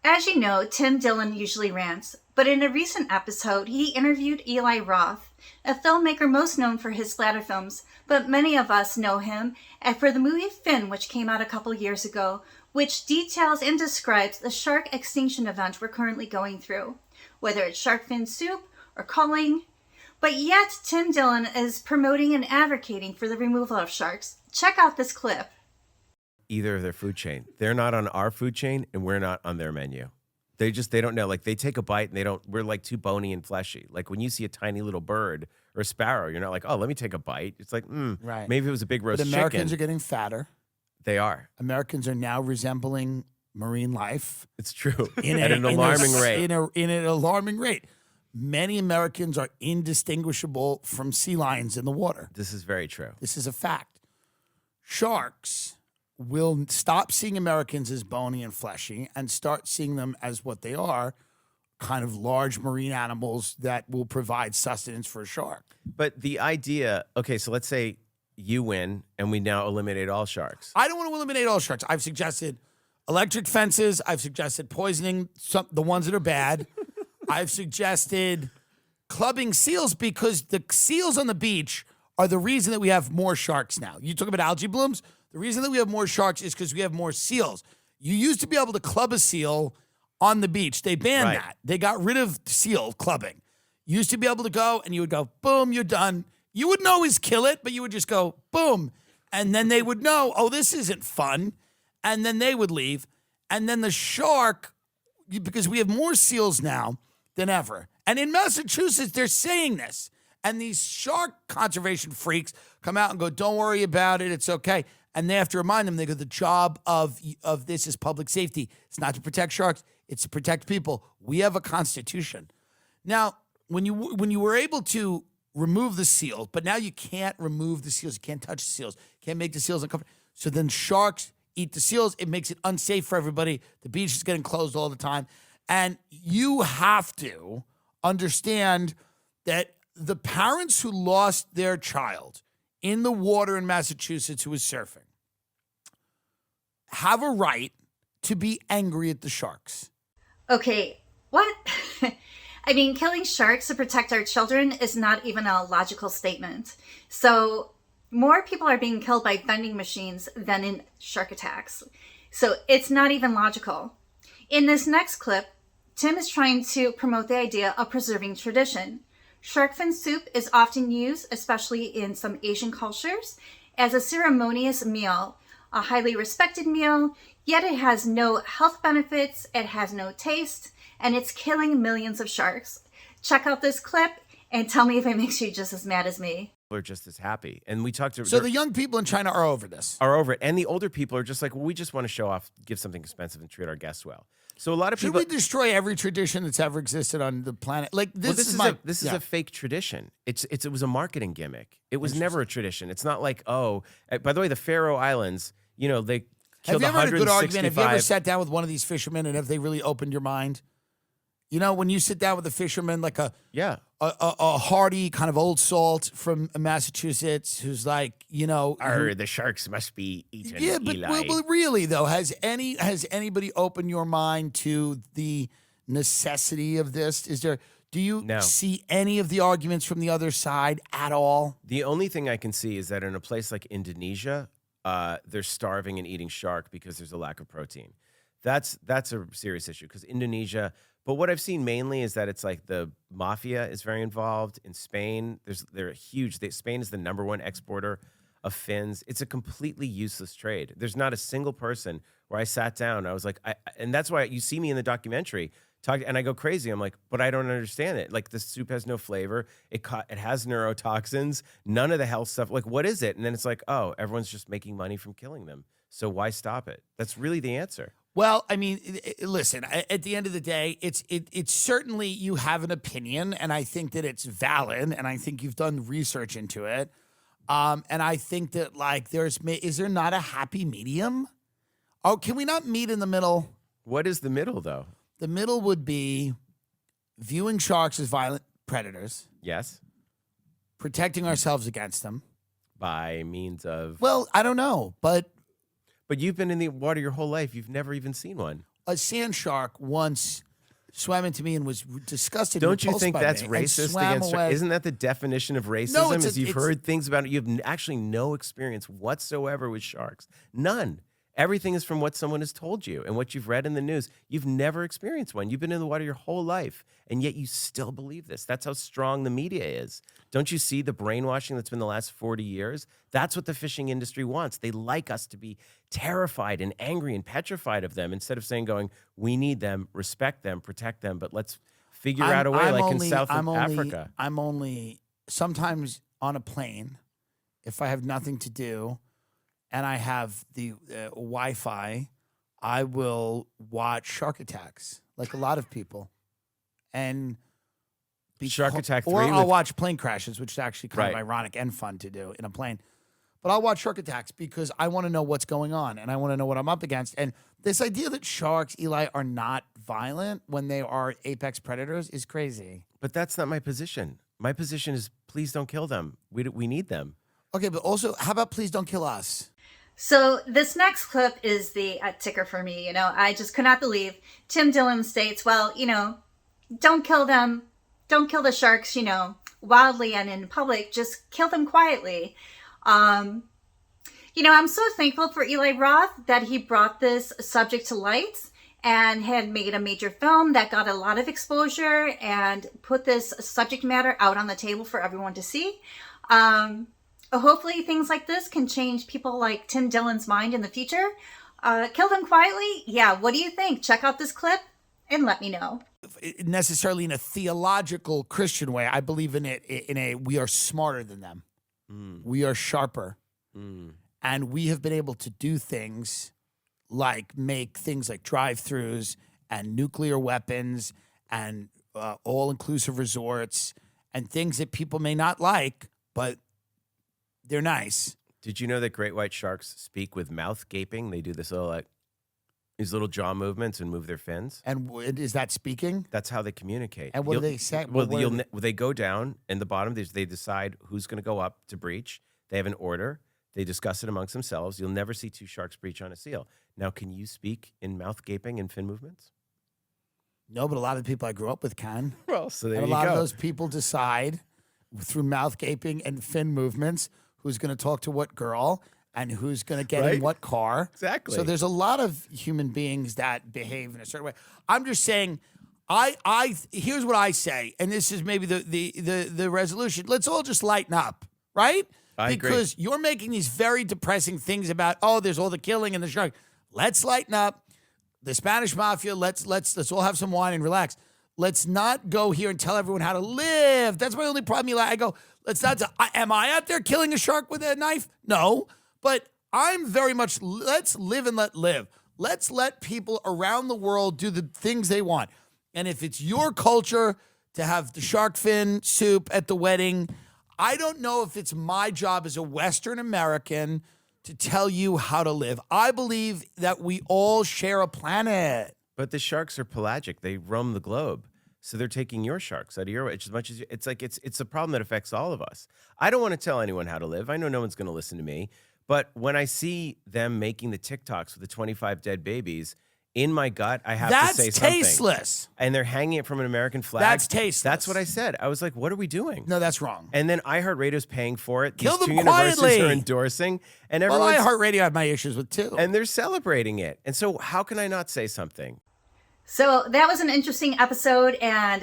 As you know, Tim Dillon usually rants, but in a recent episode, he interviewed Eli Roth, a filmmaker most known for his splatter films, but many of us know him for the movie Finn, which came out a couple years ago, which details and describes the shark extinction event we're currently going through, whether it's shark fin soup or culling. But yet, Tim Dillon is promoting and advocating for the removal of sharks. Check out this clip. Either of their food chain. They're not on our food chain and we're not on their menu. They don't know. Like they take a bite and we're like too bony and fleshy. Like when you see a tiny little bird or a sparrow, you're not like, oh, let me take a bite. It's like, right. Maybe it was a big roast But chicken. Americans are getting fatter. They are. Americans are now resembling marine life. It's true. At an alarming rate. In an alarming rate. Many Americans are indistinguishable from sea lions in the water. This is very true. This is a fact. Sharks will stop seeing Americans as bony and fleshy and start seeing them as what they are, kind of large marine animals that will provide sustenance for a shark. But the idea, okay, so let's say you win and we now eliminate all sharks. I don't want to eliminate all sharks. I've suggested electric fences. I've suggested poisoning the ones that are bad. I've suggested clubbing seals because the seals on the beach are the reason that we have more sharks now. You talk about algae blooms. The reason that we have more sharks is because we have more seals. You used to be able to club a seal on the beach. They banned that. They got rid of seal clubbing. You used to be able to go and you would go, boom, you're done. You wouldn't always kill it, but you would just go, boom. And then they would know, oh, this isn't fun. And then they would leave. And then the shark, because we have more seals now than ever. And in Massachusetts, they're saying this. And these shark conservation freaks come out and go, don't worry about it. It's okay. And they have to remind them, they go, the job of this is public safety. It's not to protect sharks. It's to protect people. We have a constitution. Now, when you were able to remove the seals, but now you can't remove the seals. You can't touch the seals. You can't make the seals uncomfortable. So then sharks eat the seals. It makes it unsafe for everybody. The beach is getting closed all the time. And you have to understand that the parents who lost their child in the water in Massachusetts who was surfing have a right to be angry at the sharks. Okay, what? I mean, killing sharks to protect our children is not even a logical statement. So more people are being killed by vending machines than in shark attacks. So it's not even logical. In this next clip, Tim is trying to promote the idea of preserving tradition. Shark fin soup is often used, especially in some Asian cultures, as a ceremonious meal, a highly respected meal, yet it has no health benefits, it has no taste, and it's killing millions of sharks. Check out this clip and tell me if it makes you just as mad as me. Are just as happy. And we talked to... So the young people in China are over this. Are over it. And the older people are just like, well, we just want to show off, give something expensive and treat our guests well. So a lot of people... Should we destroy every tradition that's ever existed on the planet? Like this is a fake tradition. It was a marketing gimmick. It was never a tradition. It's not like, by the way, the Faroe Islands, they killed 165... Have you ever had a good argument? Have you ever sat down with one of these fishermen and have they really opened your mind? When you sit down with a fisherman, like a hardy kind of old salt from Massachusetts, who's like, the sharks must be eaten. Yeah, but Eli. well, really though, has anybody opened your mind to the necessity of this? Do you see any of the arguments from the other side at all? The only thing I can see is that in a place like Indonesia, they're starving and eating shark because there's a lack of protein. That's a serious issue because Indonesia. But what I've seen mainly is that it's like the mafia is very involved. In Spain, they're huge. Spain is the #1 exporter of fins. It's a completely useless trade. There's not a single person where I sat down. I was like, and that's why you see me in the documentary and I go crazy. I'm like, but I don't understand it. Like the soup has no flavor. It has neurotoxins. None of the health stuff. Like, what is it? And then it's like, oh, everyone's just making money from killing them. So why stop it? That's really the answer. Well, I mean, listen, at the end of the day, it's certainly you have an opinion, and I think that it's valid, and I think you've done research into it. And I think that, like, is there not a happy medium? Oh, can we not meet in the middle? What is the middle, though? The middle would be viewing sharks as violent predators. Yes. Protecting ourselves against them. By means of? Well, I don't know, but you've been in the water your whole life. You've never even seen one. a sand shark once swam into me and was disgusted. and Don't you repulsed think by that's me and racist swam against? away. Isn't that the definition of racism? No, is you've it's- heard things about it. You have actually no experience whatsoever with sharks. None. Everything is from what someone has told you and what you've read in the news. You've never experienced one. You've been in the water your whole life, and yet you still believe this. That's how strong the media is. Don't you see the brainwashing that's been the last 40 years? That's what the fishing industry wants. They like us to be terrified and angry and petrified of them instead of saying, we need them, respect them, protect them, but let's figure out a way in South Africa. I'm only sometimes on a plane if I have nothing to do and I have the Wi-Fi, I will watch shark attacks like a lot of people. And Shark Attack 3 or I'll with- watch plane crashes, which is actually kind of Right. ironic and fun to do in a plane. But I'll watch shark attacks because I want to know what's going on and I want to know what I'm up against. And this idea that sharks, Eli, are not violent when they are apex predators is crazy. But that's not my position. My position is please don't kill them. We need them. Okay, but also, how about please don't kill us? So this next clip is the ticker for me. I just could not believe Tim Dillon states, well, don't kill them. Don't kill the sharks, wildly and in public. Just kill them quietly. I'm so thankful for Eli Roth that he brought this subject to light and had made a major film that got a lot of exposure and put this subject matter out on the table for everyone to see. Hopefully things like this can change people like Tim Dillon's mind in the future. Kill them quietly? Yeah, what do you think? Check out this clip and let me know. Necessarily in a theological Christian way, I believe in it in a we are smarter than them. We are sharper. And we have been able to do things like make things like drive-thrus and nuclear weapons and all-inclusive resorts and things that people may not like, but they're nice. Did you know that great white sharks speak with mouth gaping? They do this little these little jaw movements and move their fins. And is that speaking? That's how they communicate. And what do they say? Well, they go down in the bottom. They decide who's going to go up to breach. They have an order. They discuss it amongst themselves. You'll never see two sharks breach on a seal. Now, can you speak in mouth gaping and fin movements? No, but a lot of the people I grew up with can. Well, so there And a you lot go. of those people decide through mouth gaping and fin movements who's going to talk to what girl and who's going to get in Right? what car. Exactly. So there's a lot of human beings that behave in a certain way. I'm just saying, I here's what I say, and this is maybe the resolution. Let's all just lighten up, right? I agree. Because you're making these very depressing things about, there's all the killing and the shark. Let's lighten up. The Spanish mafia, let's all have some wine and relax. Let's not go here and tell everyone how to live. That's my only problem, Eli. I go, am I out there killing a shark with a knife? No. But I'm very much, let's live and let live. Let's let people around the world do the things they want. And if it's your culture to have the shark fin soup at the wedding, I don't know if it's my job as a Western American to tell you how to live. I believe that we all share a planet. But the sharks are pelagic. They roam the globe. So they're taking your sharks out of your way as much as it's a problem that affects all of us. I don't want to tell anyone how to live. I know no one's going to listen to me. But when I see them making the TikToks with the 25 dead babies, in my gut, I have to say something. That's tasteless. And they're hanging it from an American flag. That's tasteless. That's what I said. I was like, what are we doing? No, that's wrong. And then iHeartRadio's paying for it. Kill These them two universities quietly. are endorsing. And Well, everyone's iHeartRadio I have my issues with too. and they're celebrating it. And so how can I not say something? So that was an interesting episode, and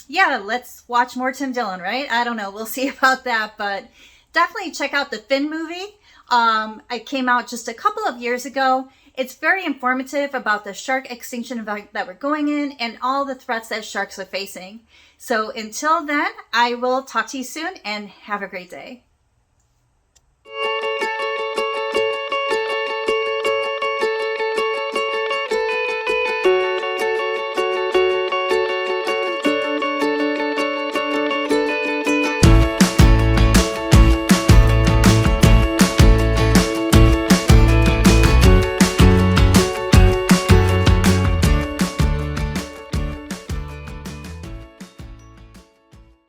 let's watch more Tim Dillon, right? I don't know. We'll see about that, but definitely check out the Finn movie. It came out just a couple of years ago. It's very informative about the shark extinction event that we're going in and all the threats that sharks are facing. So until then, I will talk to you soon and have a great day.